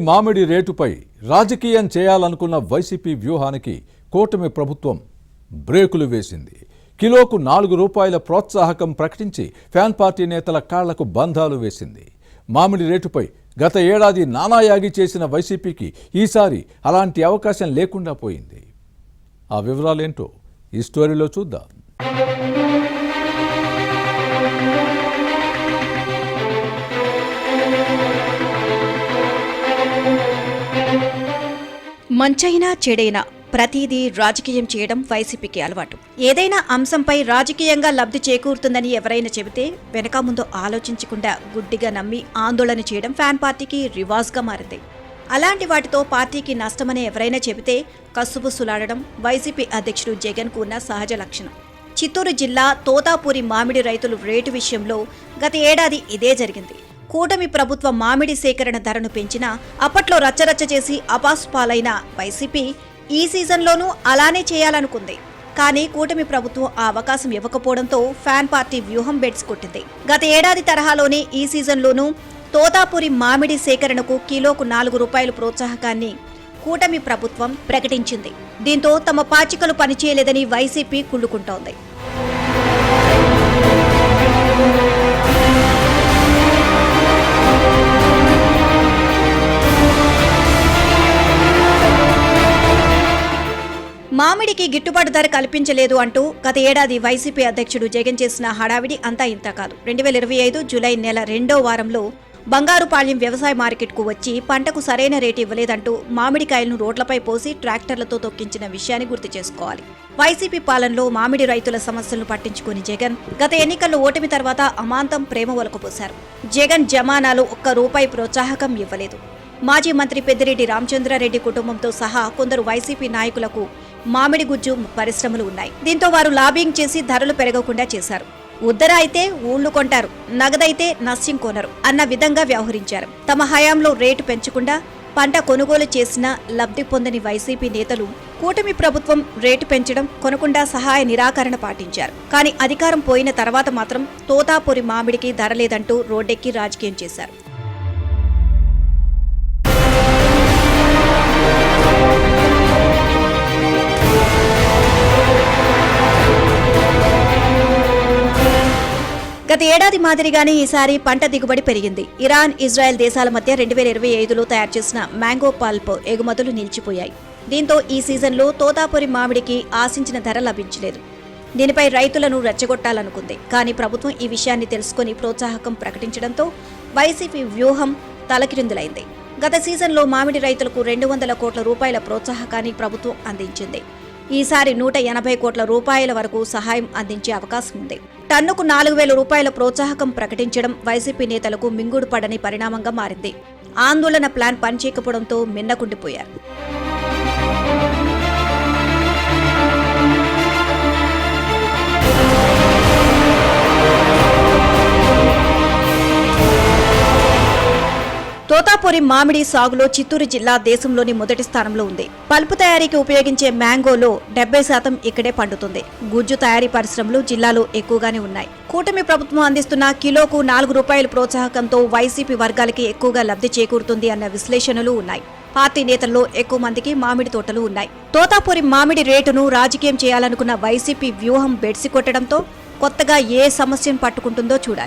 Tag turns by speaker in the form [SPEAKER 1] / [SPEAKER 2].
[SPEAKER 1] మామిడి రేటుపై రాజకీయం చేయాలనుకున్న వైసీపీ వ్యూహానికి కూటమి ప్రభుత్వం బ్రేకులు వేసింది. కిలోకు 4 రూపాయల ప్రోత్సాహకం ప్రకటించి ఫ్యాన్ పార్టీ నేతల కాళ్లకు బంధాలు వేసింది. మామిడి రేటుపై గత ఏడాది నానాయాగి చేసిన వైసీపీకి ఈసారి అలాంటి అవకాశం లేకుండా పోయింది. ఆ వివరాలేంటో ఈ స్టోరీలో చూద్దాం.
[SPEAKER 2] మంచైనా చెడైనా ప్రతిదీ రాజకీయం చేయడం వైసీపీకి అలవాటు. ఏదైనా అంశంపై రాజకీయంగా లబ్ధి చేకూరుతుందని ఎవరైనా చెబితే వెనక ముందు ఆలోచించకుండా గుడ్డిగా నమ్మి ఆందోళన చేయడం ఫ్యాన్ పార్టీకి రివాజ్గా మారింది. అలాంటి వాటితో పార్టీకి నష్టమని ఎవరైనా చెబితే కసుబుసులాడడం వైసీపీ అధ్యక్షుడు జగన్కు ఉన్న సహజ లక్షణం. చిత్తూరు జిల్లా తోతాపూరి మామిడి రైతులు రేటు విషయంలో గత ఏడాది ఇదే జరిగింది. కూటమి ప్రభుత్వ మామిడి సేకరణ ధరను పెంచినా అప్పట్లో రచ్చరచ్చ చేసి అపాసుపాలైన వైసీపీ ఈ సీజన్లోనూ అలానే చేయాలనుకుంది. కానీ కూటమి ప్రభుత్వం ఆ అవకాశం ఇవ్వకపోవడంతో ఫ్యాన్ పార్టీ వ్యూహం బెడ్స్ కొట్టింది. గత ఏడాది తరహాలోనే ఈ సీజన్లోనూ తోతాపూరి మామిడి సేకరణకు కిలోకు 4 రూపాయల ప్రోత్సాహకాన్ని కూటమి ప్రభుత్వం ప్రకటించింది. దీంతో తమ పాచికలు పనిచేయలేదని వైసీపీ కుళ్ళుకుంటోంది. మామిడికి గిట్టుబాటు ధర కల్పించలేదు అంటూ గత ఏడాది వైసీపీ అధ్యక్షుడు జగన్ చేసిన హడావిడి అంతా ఇంత కాదు. 2025 జూలై నెల 2వ వారంలో బంగారుపాళ్యం వ్యవసాయ మార్కెట్కు వచ్చి పంటకు సరైన రేటు ఇవ్వలేదంటూ మామిడికాయలను రోడ్లపై పోసి ట్రాక్టర్లతో తొక్కించిన విషయాన్ని గుర్తు చేసుకోవాలి. వైసీపీ పాలనలో మామిడి రైతుల సమస్యలను పట్టించుకుని జగన్ గత ఎన్నికల్లో ఓటమి తర్వాత అమాంతం ప్రేమ ఒలకపోశారు. జగన్ జమానాలో ₹1 ప్రోత్సాహకం ఇవ్వలేదు. మాజీ మంత్రి పెద్దిరెడ్డి రామచంద్రారెడ్డి కుటుంబంతో సహా కొందరు వైసీపీ నాయకులకు మామిడి గుజ్జు పరిశ్రమలు ఉన్నాయి. దీంతో వారు లాబింగ్ చేసి ధరలు పెరగకుండా చేశారు. ఉద్దర అయితే ఊళ్లు కొంటారు, నగదైతే నస్యం కొనరు అన్న విధంగా వ్యవహరించారు. తమ హయాంలో రేటు పెంచకుండా పంట కొనుగోలు చేసిన లబ్ధి పొందని వైసీపీ నేతలు కూటమి ప్రభుత్వం రేటు పెంచడం కొనకుండా సహాయ నిరాకరణ పాటించారు. కానీ అధికారం పోయిన తర్వాత మాత్రం తోతాపూరి మామిడికి ధర లేదంటూ రోడ్డెక్కి రాజకీయం చేశారు. గత ఏడాది మాదిరిగానే ఈసారి పంట దిగుబడి పెరిగింది. ఇరాన్, ఇజ్రాయెల్ దేశాల మధ్య 2025లో తయారు చేసిన మ్యాంగో పల్ప్ ఎగుమతులు నిలిచిపోయాయి. దీంతో ఈ సీజన్లో తోతాపూరి మామిడికి ఆశించిన ధర లభించలేదు. దీనిపై రైతులను రెచ్చగొట్టాలనుకుంది. కానీ ప్రభుత్వం ఈ విషయాన్ని తెలుసుకుని ప్రోత్సాహకం ప్రకటించడంతో వైసీపీ వ్యూహం తలకిరిందులైంది. గత సీజన్లో మామిడి రైతులకు ₹200 కోట్ల ప్రోత్సాహకాన్ని ప్రభుత్వం అందించింది. ఈసారి ₹180 కోట్ల వరకు సహాయం అందించే అవకాశం ఉంది. టన్నుకు ₹4,000 ప్రోత్సాహకం ప్రకటించడం వైసీపీ నేతలకు మింగుడు పడని పరిణామంగా మారింది. ఆందోళన ప్లాన్ పనిచేయకపోవడంతో మిన్నకుండిపోయారు. తోతాపూరి మామిడి సాగులో చిత్తూరు జిల్లా దేశంలోని మొదటి స్థానంలో ఉంది. పల్పు తయారీకి ఉపయోగించే మ్యాంగోలో 70% ఇక్కడే పండుతుంది. గుజ్జు తయారీ పరిశ్రమలు జిల్లాలో ఎక్కువగానే ఉన్నాయి. కూటమి ప్రభుత్వం అందిస్తున్న కిలోకు ₹4 ప్రోత్సాహకంతో వైసీపీ వర్గాలకి ఎక్కువగా లబ్ధి చేకూరుతుంది అన్న విశ్లేషణలు ఉన్నాయి. పార్టీ నేతల్లో ఎక్కువ మందికి మామిడి తోటలు ఉన్నాయి. తోతాపూరి మామిడి రేటును రాజకీయం చేయాలనుకున్న వైసీపీ వ్యూహం బెడ్సి కొట్టడంతో కొత్తగా ఏ సమస్యను పట్టుకుంటుందో చూడాలి.